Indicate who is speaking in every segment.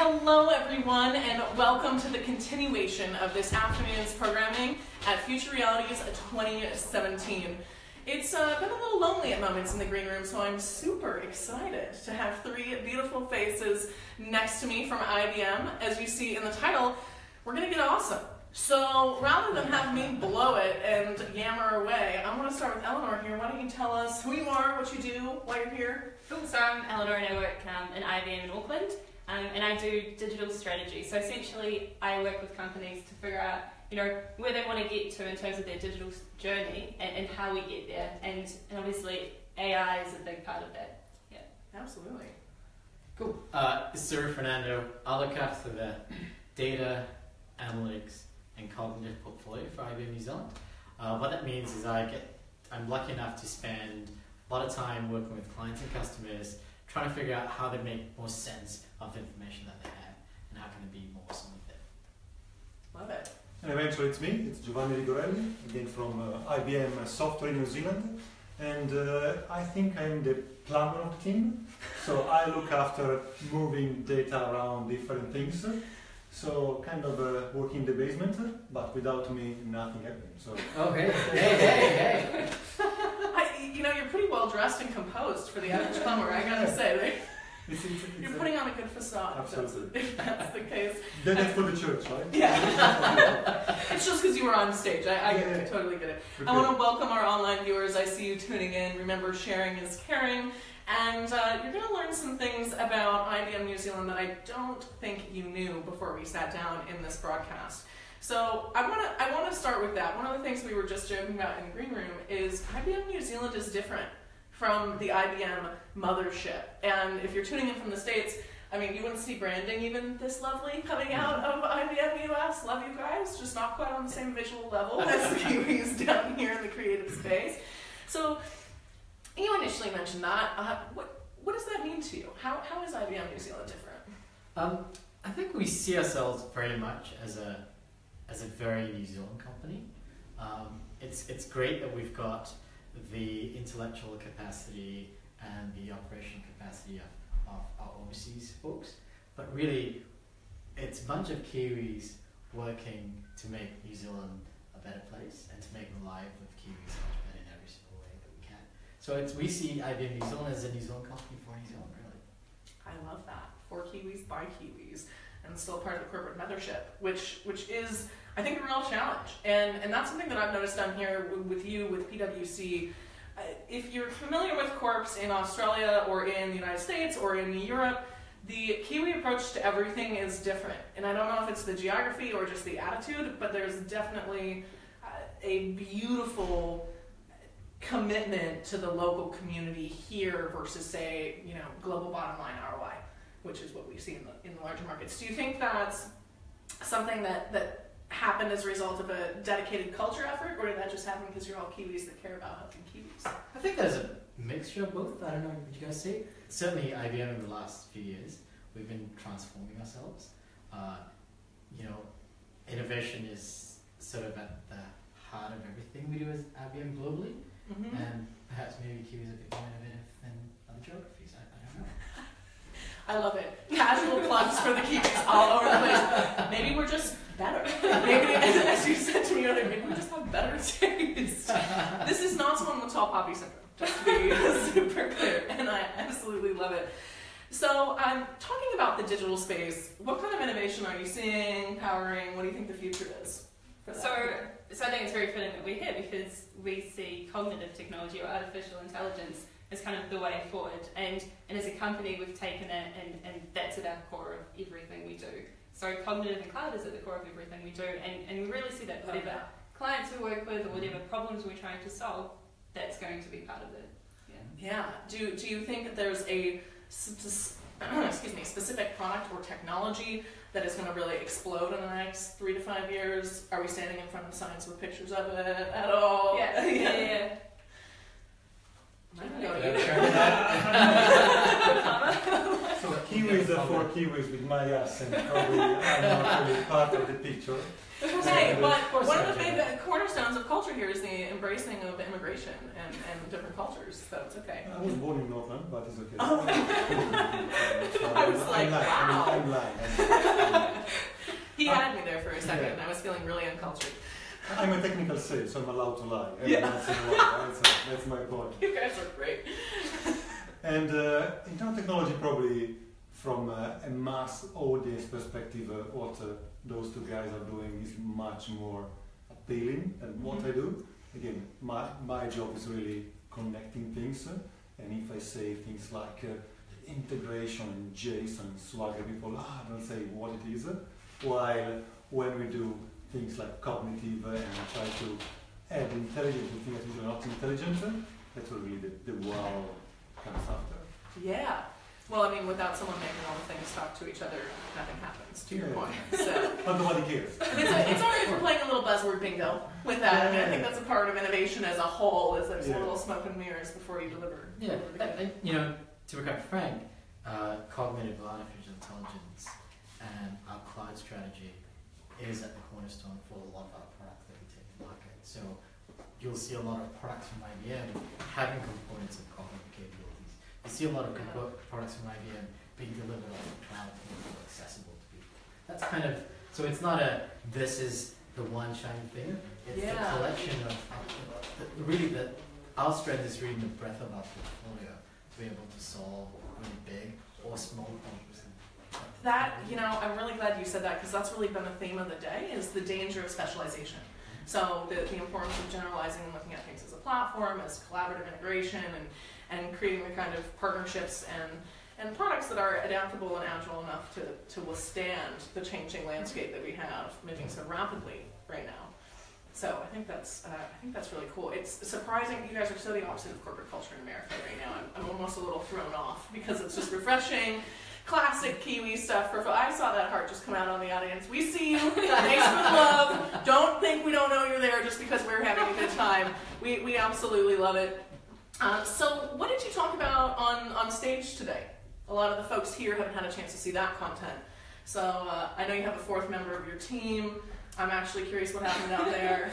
Speaker 1: Hello everyone, and welcome to the continuation of this afternoon's programming at Future Realities 2017. It's been a little lonely at moments in the green room, so I'm super excited to have three beautiful faces next to me from IBM. As you see in the title, we're going to get awesome. So rather than have me blow it and yammer away, I'm going to start with Elinor here. Why don't you tell us who you are, what you do, why you're here?
Speaker 2: Cool. So I'm Elinor and I work in IBM in Auckland, and I do digital strategy. So essentially I work with companies to figure out where they want to get to in terms of their digital journey and how we get there. And obviously AI is a big part of that. Yeah.
Speaker 1: Absolutely.
Speaker 3: Cool. Isuru, Fernando. I look after the data, analytics, and cognitive portfolio for IBM New Zealand. What that means is I'm lucky enough to spend a lot of time working with clients and customers, trying to figure out how they make more sense of the information that they have and how can they be more awesome with it.
Speaker 1: Love it.
Speaker 4: And eventually it's me, it's Giovanni Vigorelli, again from IBM Software in New Zealand. And I think I'm the plumber of the team. So I look after moving data around different things. So kind of working in the basement, but without me, nothing happens. So.
Speaker 3: Okay. Hey.
Speaker 1: You're pretty well dressed and composed for the average plumber, I gotta say. You're putting on a good facade.
Speaker 4: Absolutely.
Speaker 1: If that's the case.
Speaker 4: That's for the church, right?
Speaker 1: Yeah. It's just because you were on stage. I totally get it.
Speaker 4: Okay.
Speaker 1: I want to welcome our online viewers. I see you tuning in. Remember, sharing is caring. And you're going to learn some things about IBM New Zealand that I don't think you knew before we sat down in this broadcast. So I want to start with that. One of the things we were just joking about in the green room is IBM New Zealand is different from the IBM mothership. And if you're tuning in from the States, I mean, you wouldn't see branding even this lovely coming out of IBM US. Love you guys, just not quite on the same visual level as the Kiwis down here in the creative space. So you initially mentioned that. What does that mean to you? How is IBM New Zealand different?
Speaker 3: I think we see ourselves very much as a very New Zealand company. It's great that we've got the intellectual capacity and the operational capacity of our overseas folks, but really it's a bunch of Kiwis working to make New Zealand a better place and to make the life of Kiwis much better in every single way that we can. So we see IBM New Zealand as a New Zealand company for New Zealand, really.
Speaker 1: I love that. For Kiwis, by Kiwis, and still part of the corporate mothership, which is, I think, a real challenge. And that's something that I've noticed down here with you, with PwC. If you're familiar with corps in Australia or in the United States or in Europe, the Kiwi approach to everything is different. And I don't know if it's the geography or just the attitude, but there's definitely a beautiful commitment to the local community here versus, say, global bottom line ROI, which is what we see in the larger markets. Do you think that's something that happened as a result of a dedicated culture effort, or did that just happen because you're all Kiwis that care about helping Kiwis?
Speaker 3: I think there's a mixture of both. I don't know what you guys see. Certainly IBM in the last few years, we've been transforming ourselves. Innovation is sort of at the heart of everything we do as IBM globally, and perhaps maybe Kiwis are a bit more innovative than other geographies. I don't know.
Speaker 1: I love it. Casual plugs for the Kiwis all over the place. Maybe we're just better. Maybe, as you said to me earlier, maybe we just have better taste. This is not someone with tall poppy syndrome, just to be super clear, and I absolutely love it. So, talking about the digital space, what kind of innovation are you seeing, powering? What do you think the future is for that?
Speaker 2: So I think it's very fitting that we're here because we see cognitive technology or artificial intelligence as kind of the way forward. And as a company, we've taken it and that's at our core of everything we do. So cognitive and cloud is at the core of everything we do. And we really see that whatever clients we work with or whatever problems we're trying to solve, that's going to be part of it.
Speaker 1: Yeah. Do you think that there's a specific product or technology that is going to really explode in the next 3 to 5 years? Are we standing in front of signs with pictures of it at all?
Speaker 2: Yeah.
Speaker 4: So Kiwis are for Kiwis with my accent. Probably I'm not really part of the picture.
Speaker 1: Hey, but one of the big cornerstones of culture here is the embracing of immigration and different cultures, so it's okay.
Speaker 4: I was born in Northern, but it's okay.
Speaker 1: Oh. I was like, wow.
Speaker 4: I'm lying.
Speaker 1: He had me there for a second, and I was feeling really uncultured.
Speaker 4: I'm a technical sales, so I'm allowed to lie. That's my point.
Speaker 1: You guys are great.
Speaker 4: And internal technology, probably from a mass audience perspective, what those two guys are doing is much more appealing than what I do. Again, my job is really connecting things, and if I say things like integration and JSON and Swagger, people don't say what it is. While when we do things like cognitive and try to add intelligence to things that are not intelligent, that's really the wow comes after.
Speaker 1: Yeah. Well, I mean, without someone making all the things talk to each other, nothing happens, to your point. So.
Speaker 4: But nobody cares.
Speaker 1: It's alright if we're playing a little buzzword bingo with that. I mean, I think that's a part of innovation as a whole, is there's a little smoke and mirrors before you deliver.
Speaker 3: Yeah, and, to be quite frank, cognitive artificial intelligence and our cloud strategy is at the cornerstone for a lot of our products that we take to market. So you'll see a lot of products from IBM having components of cognitive capabilities. You see a lot of products from IBM being delivered on the cloud to make it accessible to people. That's kind of, so it's not this is the one shiny thing. It's the collection of really our strength is really the breadth of our portfolio to be able to solve really big or small problems.
Speaker 1: That, I'm really glad you said that, because that's really been the theme of the day, is the danger of specialization. So the importance of generalizing and looking at things as a platform, as collaborative integration, and creating the kind of partnerships and products that are adaptable and agile enough to withstand the changing landscape that we have moving so rapidly right now. So I think that's really cool. It's surprising you guys are so the opposite of corporate culture in America right now. I'm almost a little thrown off, because it's just refreshing. Classic Kiwi stuff. I saw that heart just come out on the audience. We see you. Thanks for the love. Don't think we don't know you're there just because we're having a good time. We absolutely love it. So what did you talk about on stage today? A lot of the folks here haven't had a chance to see that content. So I know you have a fourth member of your team. I'm actually curious what happened out there.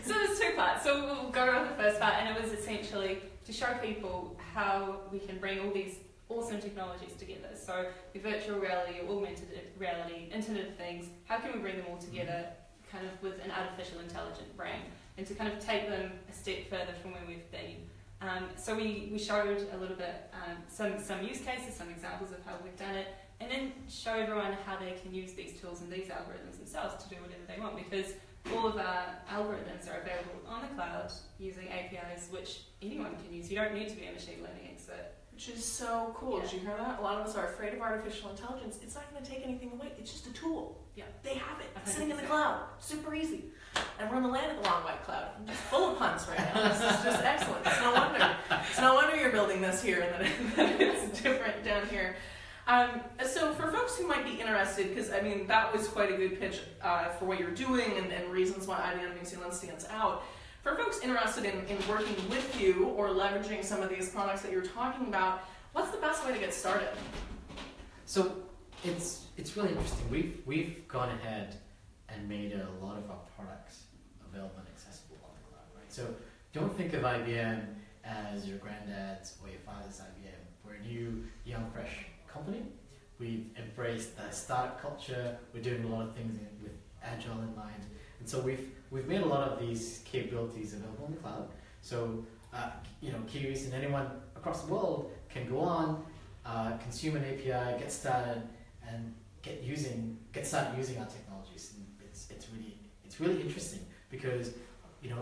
Speaker 2: So there's two parts. So we'll go over the first part, and it was essentially to show people how we can bring all these awesome technologies together. So the virtual reality, augmented reality, Internet of Things, how can we bring them all together kind of with an artificial intelligent brain, and to kind of take them a step further from where we've been. So we showed a little bit some use cases, some examples of how we've done it, and then show everyone how they can use these tools and these algorithms themselves to do whatever they want, because all of our algorithms are available on the cloud using APIs which anyone can use. You don't need to be a machine learning expert.
Speaker 1: Which is so cool. Did you hear that? A lot of us are afraid of artificial intelligence. It's not going to take anything away. It's just a tool.
Speaker 2: Yeah.
Speaker 1: They have it. It's sitting in the cloud. Super easy. And we're on the land of the long white cloud. I'm just full of puns right now. This is just excellent. It's no wonder you're building this here and that it's different down here. So for folks who might be interested, because I mean that was quite a good pitch for what you're doing and reasons why IBM New Zealand stands out. For folks interested in working with you or leveraging some of these products that you're talking about, what's the best way to get started?
Speaker 3: So it's really interesting. We've gone ahead and made a lot of our products available and accessible on the cloud, right? So don't think of IBM as your granddad's or your father's IBM. We're a new, young, fresh company. We've embraced the startup culture. We're doing a lot of things with agile in mind, and so we've made a lot of these capabilities available in the cloud. So Kiwis and anyone across the world can go on, consume an API, get started, and get started using our technologies. And it's really interesting, because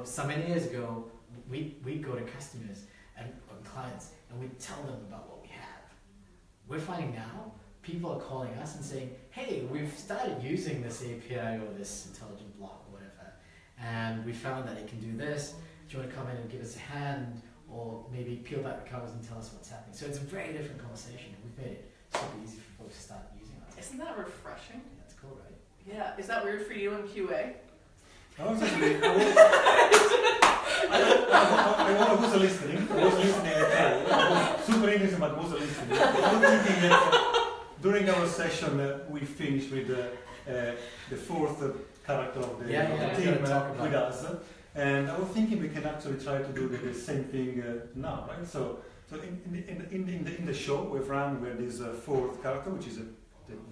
Speaker 3: so many years ago we go to customers and clients and we tell them about what we have. We're finding now people are calling us and saying, hey, we've started using this API or this intelligent block or whatever, and we found that it can do this. Do you want to come in and give us a hand, or maybe peel back the covers and tell us what's happening? So it's a very different conversation, and we've made it super easy for folks to start using it.
Speaker 1: Isn't that refreshing?
Speaker 3: Yeah, that's cool, right?
Speaker 1: Yeah. Is that weird for you in QA?
Speaker 4: I was listening. I was listening. I was super interesting, but was listening. I was thinking that during our session, we finished with the fourth character of the team with us. And I was thinking we can actually try to do the same thing now, right? So in the show we've run with this fourth character, which is the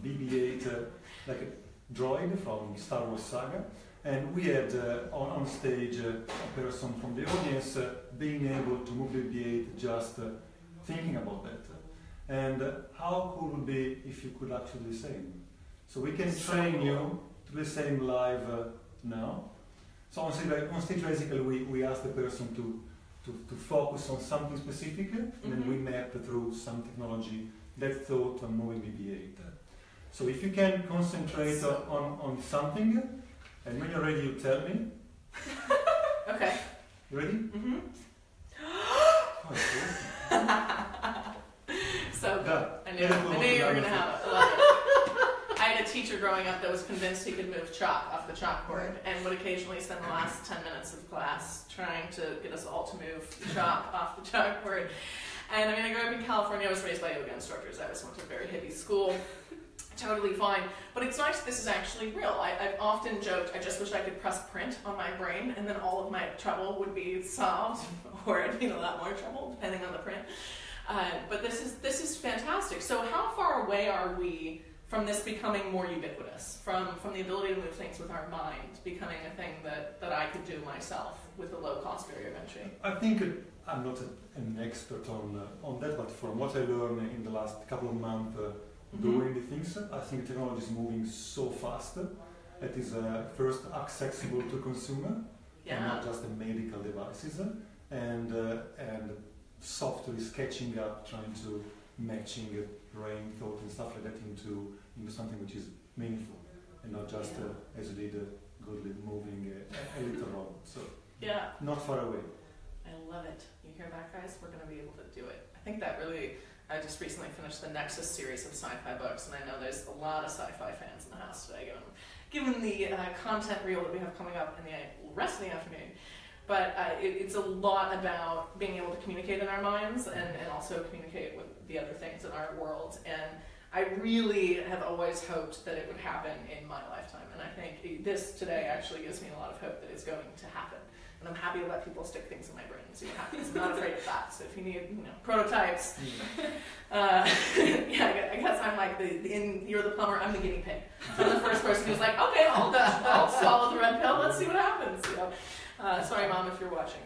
Speaker 4: BB-8, like a droid from Star Wars saga, and we had on stage a person from the audience being able to move the BB-8 just thinking about that. And how cool would be if you could actually do the same? So we can train you to do the same live now. So on stage basically we ask the person to focus on something specific, and then we map through some technology that thought on moving BB-8. So if you can concentrate on something, and when you're ready you tell me.
Speaker 1: Okay.
Speaker 4: You ready?
Speaker 1: Mm-hmm. So good. I knew you were going to have it. I love it. I had a teacher growing up that was convinced he could move chalk off the chalkboard and would occasionally spend the last 10 minutes of class trying to get us all to move the chalk off the chalkboard. And I mean, I grew up in California. I was raised by yoga instructors. I went to a very hippie school. Totally fine. But it's nice this is actually real. I've often joked, I just wish I could press print on my brain and then all of my trouble would be solved, or I'd be in a lot more trouble depending on the print. But this is fantastic. So how far away are we from this becoming more ubiquitous, from the ability to move things with our mind becoming a thing that I could do myself with a low-cost barrier of entry?
Speaker 4: I think I'm not an expert on that, but from what I learned in the last couple of months doing the things, I think technology is moving so fast. It is first accessible to consumer, and not just the medical devices, and software is catching up, trying to matching brain thought and stuff like that into something which is meaningful, and not just as you did goodly moving a little robot. So not far away.
Speaker 1: I love it. You hear that, guys? We're going to be able to do it. I think that really. I just recently finished the Nexus series of sci-fi books, and I know there's a lot of sci-fi fans in the house today, given the content reel that we have coming up in the rest of the afternoon. But it's a lot about being able to communicate in our minds and also communicate with the other things in our world. And I really have always hoped that it would happen in my lifetime. And I think this today actually gives me a lot of hope that it's going to happen. And I'm happy to let people stick things in my brain and see what happens. I'm not afraid of that. So if you need, prototypes, I guess I'm like you're the plumber, I'm the guinea pig. So I'm the first person who's like, okay, I'll swallow the red pill. Let's see what happens. Sorry, Mom, if you're watching.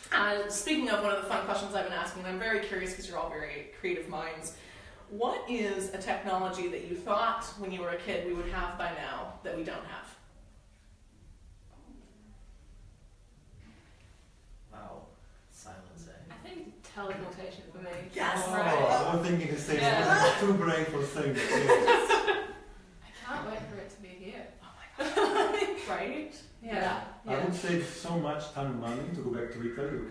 Speaker 1: But speaking of one of the fun questions I've been asking, I'm very curious because you're all very creative minds. What is a technology that you thought when you were a kid we would have by now that we don't have?
Speaker 3: Silence,
Speaker 2: I think teleportation for me.
Speaker 1: Yes!
Speaker 4: I was thinking the same. I was too brave for saying that.
Speaker 2: I can't wait for it to be here.
Speaker 1: Oh my god. Right?
Speaker 2: Yeah.
Speaker 4: I would save so much time and money to go back to Italy.
Speaker 1: Oh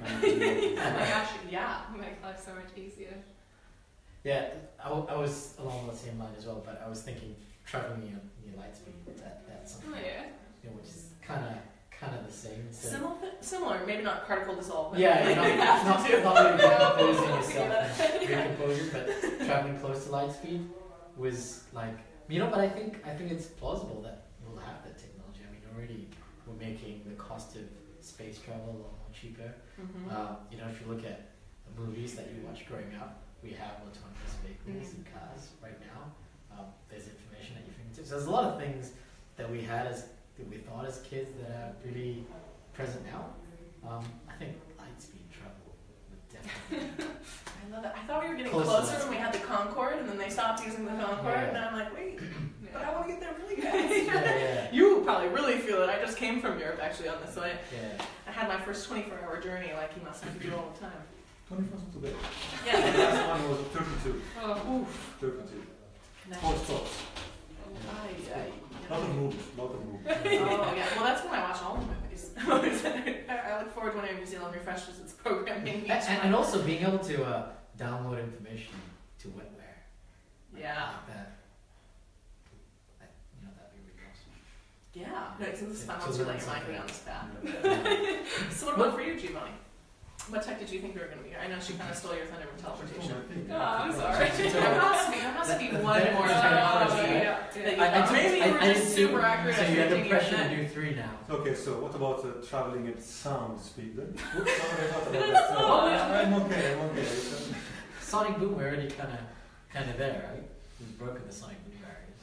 Speaker 1: my gosh, yeah.
Speaker 2: Make life so much easier.
Speaker 3: Yeah, I was along the same line as well, but I was thinking traveling near light speed. That's something.
Speaker 2: Oh yeah.
Speaker 3: Which is kind of the same. So.
Speaker 1: Similar, maybe not particle dissolved.
Speaker 3: Yeah, not really decomposing yourself and recomposing, but traveling close to light speed was like, but I think it's plausible that we'll have that technology. I mean, already we're making the cost of space travel a lot more cheaper.
Speaker 1: Mm-hmm.
Speaker 3: If you look at the movies that you watch growing up, we have autonomous vehicles and cars right now. There's information at your fingertips. There's a lot of things that we thought as kids that are really present now. I think light speed travel would definitely.
Speaker 1: I love that. I thought we were getting closer when we had the Concorde, and then they stopped using the Concorde, and I'm like, wait, but I want to get there really fast. You probably really feel it. I just came from Europe actually on this, so I had my first 24-hour journey like you must have to do all the time.
Speaker 4: 24 is not too bad.
Speaker 1: Yeah.
Speaker 4: The last one was 32.
Speaker 1: Oh, oof.
Speaker 4: 32.
Speaker 1: Nice.
Speaker 4: 4 stops. Lot of movies.
Speaker 1: Oh yeah, well that's when I watch all the movies. I look forward when New Zealand refreshes its programming.
Speaker 3: And also being able to download information to wetware.
Speaker 1: Yeah.
Speaker 3: That'd be really awesome.
Speaker 1: Yeah. No, it's fun once you let your mind go down this path. So what about for you, Giovanni? What tech did you think we were going to be? I know she kind of stole your thunder with teleportation.
Speaker 2: Oh, I'm sorry.
Speaker 1: There must be one more technology that maybe you were just super accurate.
Speaker 3: So you had the pressure to do 3 now.
Speaker 4: Okay, so what about traveling at sound speed then? Oops, sorry, I thought about that. I'm okay.
Speaker 3: Sonic boom, we're already kind of there, right? We've broken the sonic boom barriers.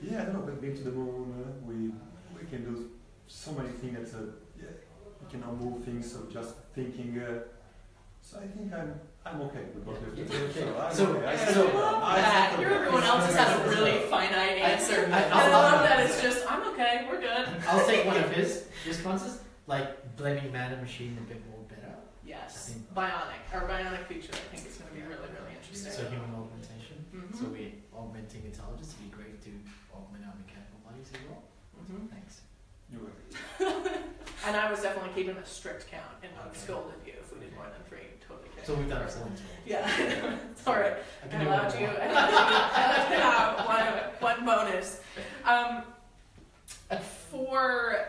Speaker 4: Yeah, I don't know. We've been to the moon. We can do so many things that we can now move things. So just thinking. So I think I'm okay with what we've done. So
Speaker 1: everyone else has had a really finite answer. I love that it's just I'm okay. We're good.
Speaker 3: I'll take one of his responses, like blaming man and machine a bit more better.
Speaker 1: Yes, bionic future. I think it's going to be really, really interesting.
Speaker 3: So human augmentation.
Speaker 1: Mm-hmm.
Speaker 3: So we're augmenting intelligence. It'd be great to augment our mechanical bodies as well.
Speaker 1: Mm-hmm.
Speaker 3: Thanks.
Speaker 4: You're welcome.
Speaker 1: And I was definitely keeping a strict count and scolded you if we did more than 3. Totally kidding.
Speaker 3: So we've done 4 as well.
Speaker 1: Yeah, it's all right.
Speaker 3: I
Speaker 1: I allowed you to have one bonus. For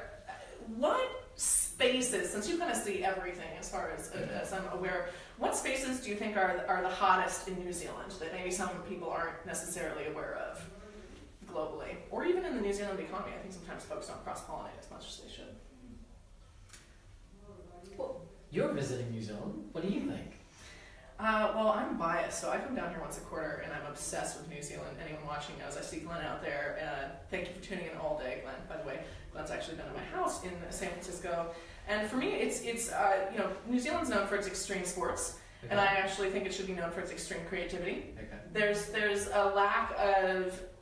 Speaker 1: what spaces, since you kind of see everything as far as I'm aware, what spaces do you think are the hottest in New Zealand that maybe some people aren't necessarily aware of globally, or even in the New Zealand economy? I think sometimes folks don't cross-pollinate as much as they should.
Speaker 3: Well, you're visiting New Zealand. What do you think?
Speaker 1: Well, I'm biased, so I come down here once a quarter, and I'm obsessed with New Zealand. Anyone watching knows I see Glenn out there. Thank you for tuning in all day, Glenn. By the way, Glenn's actually been at my house in San Francisco, and for me, it's New Zealand's known for its extreme sports, and I actually think it should be known for its extreme creativity.
Speaker 3: Okay.
Speaker 1: There's a lack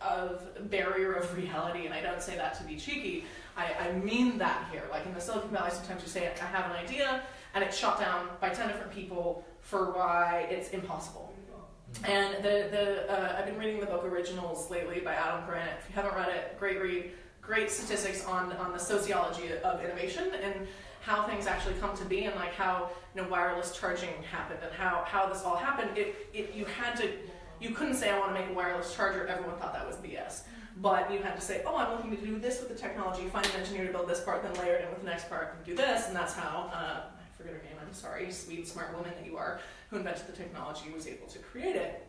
Speaker 1: of barrier of reality, and I don't say that to be cheeky. I mean that here. Like in the Silicon Valley, sometimes you say I have an idea, and it's shot down by 10 different people for why it's impossible. And I've been reading the book Originals lately by Adam Grant. If you haven't read it, great read. Great statistics on the sociology of innovation and how things actually come to be, and like how wireless charging happened and how this all happened. You couldn't say I want to make a wireless charger. Everyone thought that was BS. But you had to say, oh, I'm looking to do this with the technology, find an engineer to build this part, then layer it in with the next part and do this, and that's how, I forget her name, I'm sorry, sweet, smart woman that you are, who invented the technology, was able to create it.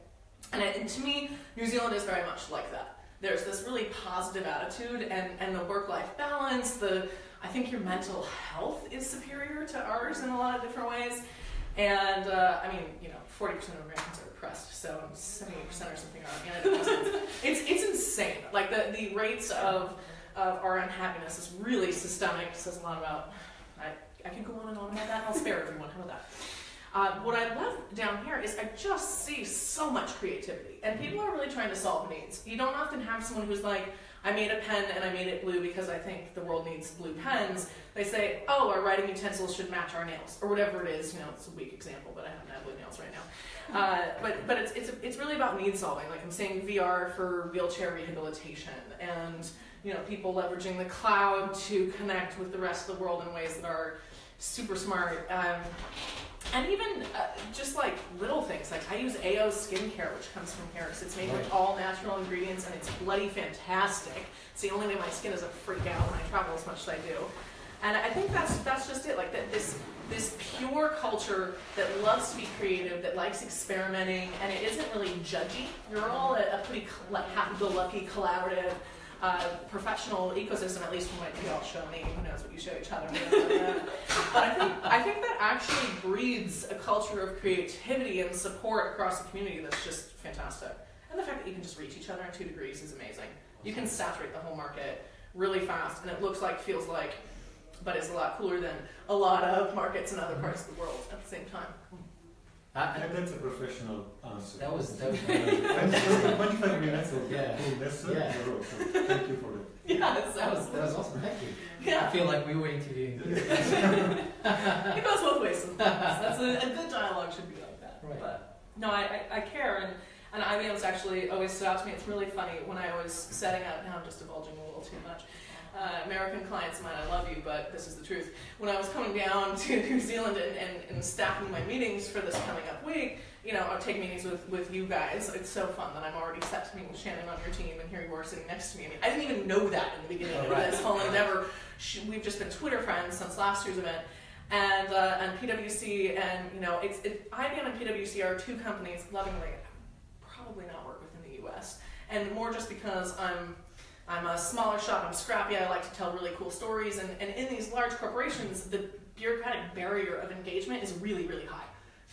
Speaker 1: And to me, New Zealand is very much like that. There's this really positive attitude and the work-life balance, I think your mental health is superior to ours in a lot of different ways. And 40% of Americans are depressed, so 78% or something are antidepressants. It's insane. Like the rates of our unhappiness is really systemic. It says a lot about. I can go on and on about that. I'll spare everyone. How about that? What I love down here is I just see so much creativity, and people are really trying to solve needs. You don't often have someone who's like, I made a pen and I made it blue because I think the world needs blue pens. They say, oh, our writing utensils should match our nails, or whatever it is. It's a weak example, but I haven't had blue nails right now. But it's really about need solving. Like I'm saying, VR for wheelchair rehabilitation, and people leveraging the cloud to connect with the rest of the world in ways that are super smart. And even just like little things, like I use AO skincare, which comes from here, because it's made with all natural ingredients and it's bloody fantastic. It's the only way my skin doesn't freak out when I travel as much as I do. And I think that's just it, like this pure culture that loves to be creative, that likes experimenting, and it isn't really judgy. You're all a pretty happy-go-lucky, collaborative, professional ecosystem, at least from what you all show me. Who knows what you show each other? But I think that actually breeds a culture of creativity and support across the community that's just fantastic. And the fact that you can just reach each other in 2 degrees is amazing. You can saturate the whole market really fast, and it looks like, feels like, but it's a lot cooler than a lot of markets in other parts of the world at the same time.
Speaker 4: That's a professional answer.
Speaker 3: That was
Speaker 4: 25 minutes of that's so thank you for that.
Speaker 1: Yes,
Speaker 3: that was awesome. Thank you.
Speaker 1: Yeah.
Speaker 3: I feel like we were interviewing.
Speaker 1: It goes both ways sometimes. That's a good dialogue should be like that.
Speaker 3: Right.
Speaker 1: But no, I care, and IBM's actually always stood out to me. It's really funny when I was setting up. Now I'm just divulging a little too much. American clients of mine, I love you, but this is the truth. When I was coming down to New Zealand and staffing my meetings for this coming up week, I'll take meetings with you guys. It's so fun that I'm already set to meet with Shannon on your team, and here you are sitting next to me. I mean, I didn't even know that in the beginning of this whole endeavor. We've just been Twitter friends since last year's event. and PwC, and IBM and PwC are two companies lovingly probably not work within the U.S. and more just because I'm a smaller shop, I'm scrappy, I like to tell really cool stories, and in these large corporations, the bureaucratic barrier of engagement is really, really high.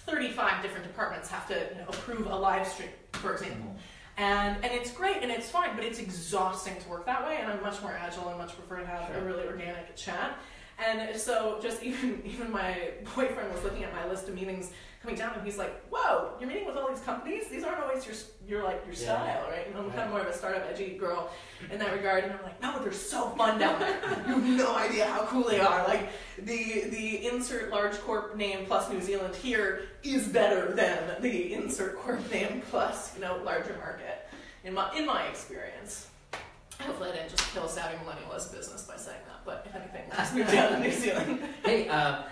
Speaker 1: 35 different departments have to approve a live stream, for example. And it's great and it's fine, but it's exhausting to work that way, and I'm much more agile and much prefer to have a really organic chat. And so just even my boyfriend was looking at my list of meetings coming down, and he's like, "Whoa, you're meeting with all these companies? These aren't always your style, right?" And I'm kind of more of a startup edgy girl in that regard, and I'm like, "No, they're so fun down there. You have no idea how cool they are. Like the insert large corp name plus New Zealand here is better than the insert corp name plus larger market in my experience." Hopefully I didn't just kill savvy millennialist business by saying that, but if anything, let's move down to New Zealand.
Speaker 3: Hey, I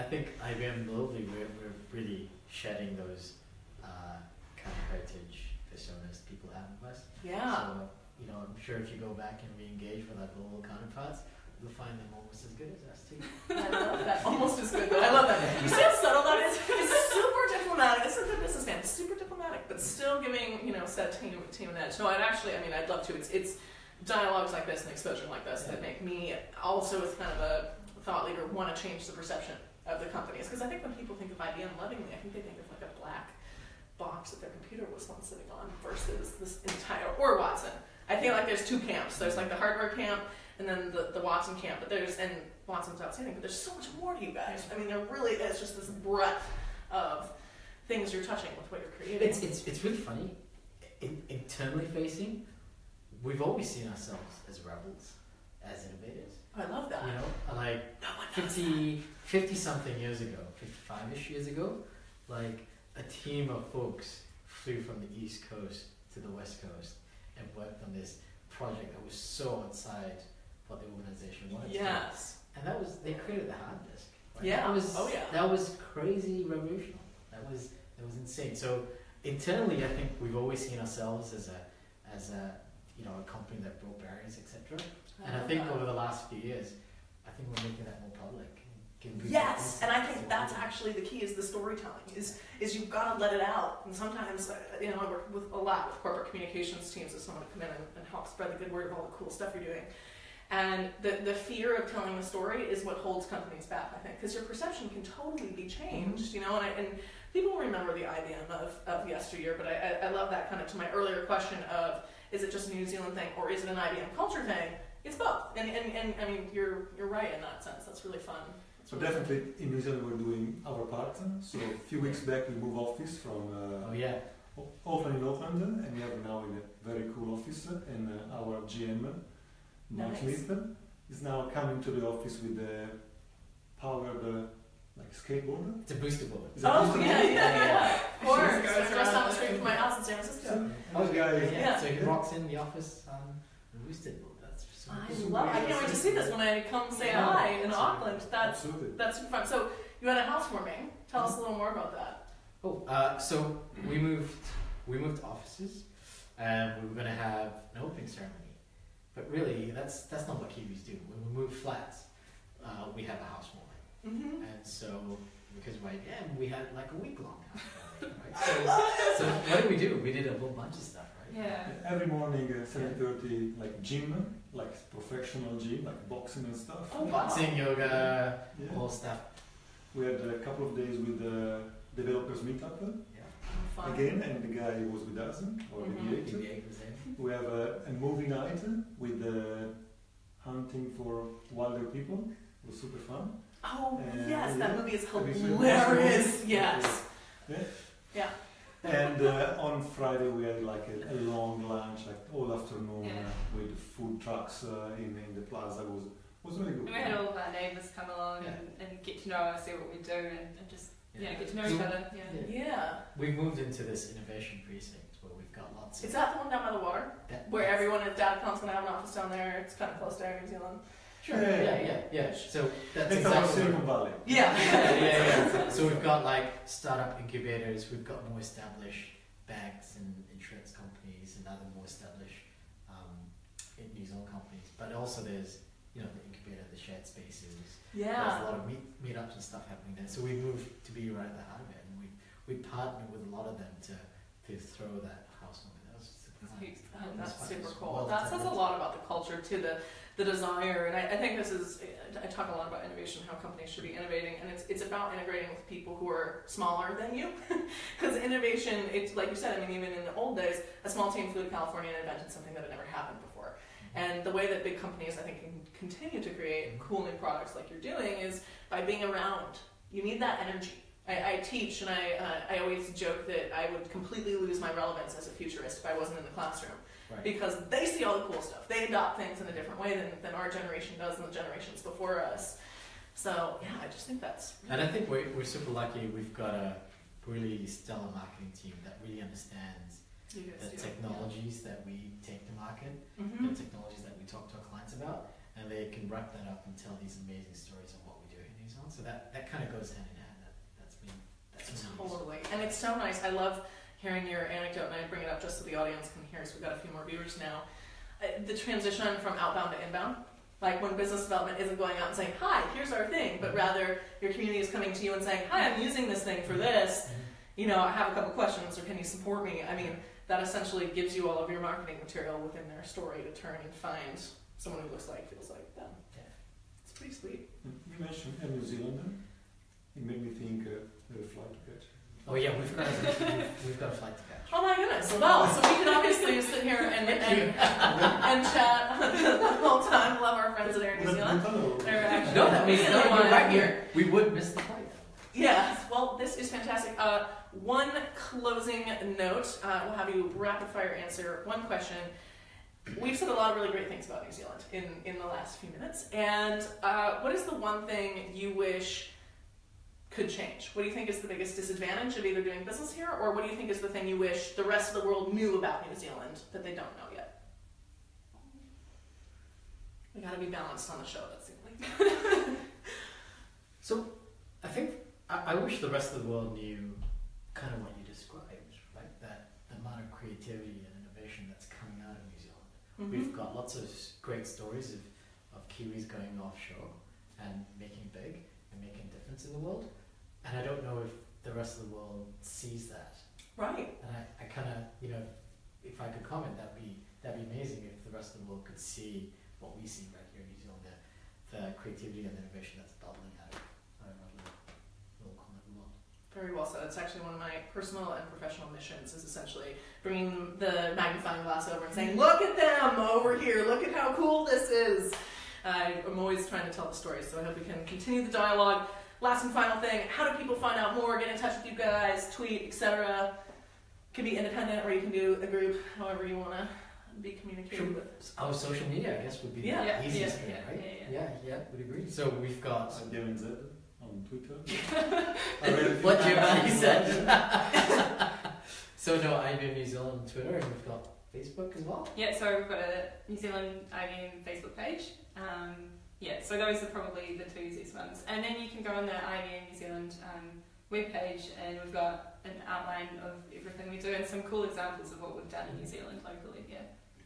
Speaker 3: think IBM globally, we're really shedding those kind of heritage personas people have with us.
Speaker 1: Yeah.
Speaker 3: So, I'm sure if you go back and re-engage with our global counterparts, you'll find them almost as good as us too.
Speaker 1: I love that. Almost as good, though. I love that. You see how subtle that is? It's super diplomatic. This is a businessman. Super diplomatic, but still giving, said team an edge. So I'd love to. It's dialogues like this and exposure like this that make me also, as kind of a thought leader, want to change the perception of the companies. Because I think when people think of IBM lovingly, I think they think of like a black box that their computer was once sitting on versus this entire, or Watson. I feel like there's two camps. There's like the hardware camp and then the Watson camp, and Watson's outstanding, but there's so much more to you guys. I mean, there really is just this breadth of things you're touching with what you're creating.
Speaker 3: It's really funny. Internally facing, we've always seen ourselves as rebels, as innovators.
Speaker 1: I love that.
Speaker 3: Like 50 something years ago, 55-ish years ago, like a team of folks flew from the East Coast to the West Coast and worked on this project that was so outside what the organization wanted to do. And they created the hard disk. Right?
Speaker 1: Yeah.
Speaker 3: That was crazy revolutionary. That was insane. So internally, I think we've always seen ourselves as a company that broke barriers, etc. And I think over the last few years, I think we're making that more public.
Speaker 1: Yes, and I think that's actually the key, is the storytelling. Is you've got to let it out. And sometimes, I work a lot with corporate communications teams as someone to come in and help spread the good word of all the cool stuff you're doing. And the fear of telling the story is what holds companies back, I think, because your perception can totally be changed, and people remember the IBM of yesteryear, but I love that, kind of to my earlier question of, is it just a New Zealand thing or is it an IBM culture thing? It's both, and I mean, you're right in that sense. That's really fun.
Speaker 4: So definitely in New Zealand we're doing our part. So a few weeks back we moved office from Auckland in Auckland, and we are now in a very cool office, and our GM, Mike Smith, is now coming to the office with a powered skateboard.
Speaker 3: It's a booster board.
Speaker 1: Yeah. Of course. It's just down the street from my house in San Francisco.
Speaker 3: So he walks in the office on a boosted board. That's so cool.
Speaker 1: I can't wait to see this when I come say hi in Auckland. That's super fun. So you had a housewarming. Tell us a little more about that.
Speaker 3: So we moved offices, and we were going to have an opening ceremony. But really, that's not what Kiwis do. When we move flats, we have a housewarming.
Speaker 1: Mm-hmm.
Speaker 3: And so, because of IBM, we had like a week-long housewarming, right? So what did? We did a whole bunch of stuff, right?
Speaker 2: Yeah.
Speaker 4: Every morning, 7:30, gym, professional gym, boxing and stuff.
Speaker 1: Oh, wow.
Speaker 3: Boxing, yoga, whole stuff.
Speaker 4: We had a couple of days with the developers meetup.
Speaker 1: Fun.
Speaker 4: Again, and the guy was with us, or the We have a movie night with hunting for wilder people. It was super fun.
Speaker 1: Oh, yes, that movie is hilarious. Yes. Yeah.
Speaker 4: And on Friday we had a long lunch, all afternoon with food trucks in the plaza. It was really good.
Speaker 2: And we had all of our neighbours come along and get to know us, see what we do, and just get to know each other.
Speaker 1: Yeah.
Speaker 3: We've moved into this innovation precinct where we've got lots of...
Speaker 1: Is that the one down by the water? Where everyone at Datacom's going to have an office down there? It's kind of close to New Zealand.
Speaker 3: Sure. Yeah. So that's
Speaker 4: exactly Silicon Valley.
Speaker 3: Yeah. So we've got startup incubators. We've got more established banks and insurance companies and other more established New Zealand companies. But also there's you know, the incubator, the shared spaces.
Speaker 1: Yeah.
Speaker 3: There's a lot of meetups and stuff happening there. So we moved to be right at the heart of it, and we partnered with a lot of them to throw that house number. That was
Speaker 1: that's super
Speaker 3: Well,
Speaker 1: cool. That says a lot about the culture too, the desire, and I think this is, I talk a lot about innovation, how companies should be innovating, and it's about integrating with people who are smaller than you, because innovation, it's like you said, I mean, even in the old days, a small team flew to California and invented something that had never happened before. And the way that big companies, I think, can continue to create cool new products like you're doing is by being around. You need that energy. I teach, and I always joke that I would completely lose my relevance as a futurist if I wasn't in the classroom.
Speaker 3: Right.
Speaker 1: Because they see all the cool stuff. They adopt things in a different way than our generation does and the generations before us. So, yeah, I just think that's...
Speaker 3: And I think we're super lucky. We've got a really stellar marketing team that really understands the technologies that we take to market, the technologies that we talk to our clients about, and they can wrap that up and tell these amazing stories of what we do in New Zealand. So that kind of goes hand in hand. That's
Speaker 1: totally. And it's so nice. I love hearing your anecdote, and I bring it up just so the audience can hear, so we've got a few more viewers now. The transition from outbound to inbound, like when business development isn't going out and saying, hi, here's our thing, but rather your community is coming to you and saying, hi, I'm using this thing for this, you know, I have a couple questions, or can you support me? I mean, that essentially gives you all of your marketing material within their story to turn and find someone who looks like, feels like them.
Speaker 3: Yeah.
Speaker 1: It's pretty sweet.
Speaker 4: You mentioned a New Zealander. It made me think a flight to catch.
Speaker 3: Oh yeah, we've got a flight to catch.
Speaker 1: Oh my goodness! Well, so we can obviously just sit here and chat the whole time. Love our friends that are in New Zealand. They're actually
Speaker 3: that means right here. We would miss the flight.
Speaker 1: Yeah. Well, this is fantastic. One closing note. We'll have you rapid fire answer one question. We've said a lot of really great things about New Zealand in the last few minutes. And what is the one thing you wish could change? What do you think is the biggest disadvantage of either doing business here, or what do you think is the thing you wish the rest of the world knew about New Zealand that they don't know yet? We gotta be balanced on the show, that seems like.
Speaker 3: So, I think I wish the rest of the world knew kind of what you described, right? That the amount of creativity and innovation that's coming out of New Zealand. We've got lots of great stories of Kiwis going offshore and making big and making a difference in the world. And I don't know if the rest of the world sees that.
Speaker 1: Right.
Speaker 3: And I kind of, you know, if I could comment, that'd be amazing if the rest of the world could see what we see right here in New Zealand, the creativity and innovation that's bubbling out of our little corner of the world.
Speaker 1: Very well said. It's actually one of my personal and professional missions, is essentially bringing the magnifying glass over and saying, look at them over here, look at how cool this is. I'm always trying to tell the story, so I hope we can continue the dialogue. Last and final thing, how do people find out more, get in touch with you guys, tweet, etc.? Can be independent, or you can do a group, however you want to be communicated with.
Speaker 3: Our social media, I guess, would be the easiest thing, right? Yeah, would agree. So we've got...
Speaker 4: IBM on Twitter.
Speaker 3: What Giovanni said. So no, IBM New Zealand on Twitter, and we've got Facebook as well.
Speaker 2: Yeah, so we've got a New Zealand IBM Facebook page. So those are probably the two easiest ones. And then you can go on the IBM New Zealand webpage, and we've got an outline of everything we do and some cool examples of what we've done in New Zealand locally. Yeah.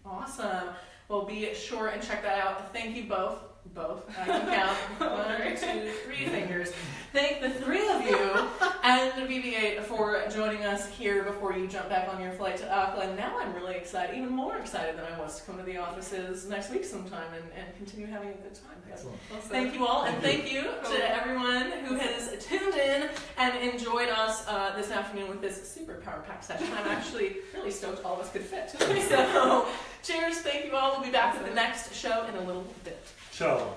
Speaker 1: Awesome. Well, be sure and check that out. Thank you both. I can count 1, 2, 3 fingers. Thank the three of you and BB8 for joining us here before you jump back on your flight to Auckland. Now I'm really excited, even more excited than I was to come to the offices next week sometime and continue having a good time.
Speaker 3: Excellent.
Speaker 1: Awesome. Thank you all, and thank you to everyone who has tuned in and enjoyed us this afternoon with this super power pack session. I'm actually really stoked all of us could fit. So cheers, thank you all. We'll be back with the next show in a little bit.
Speaker 4: Ciao.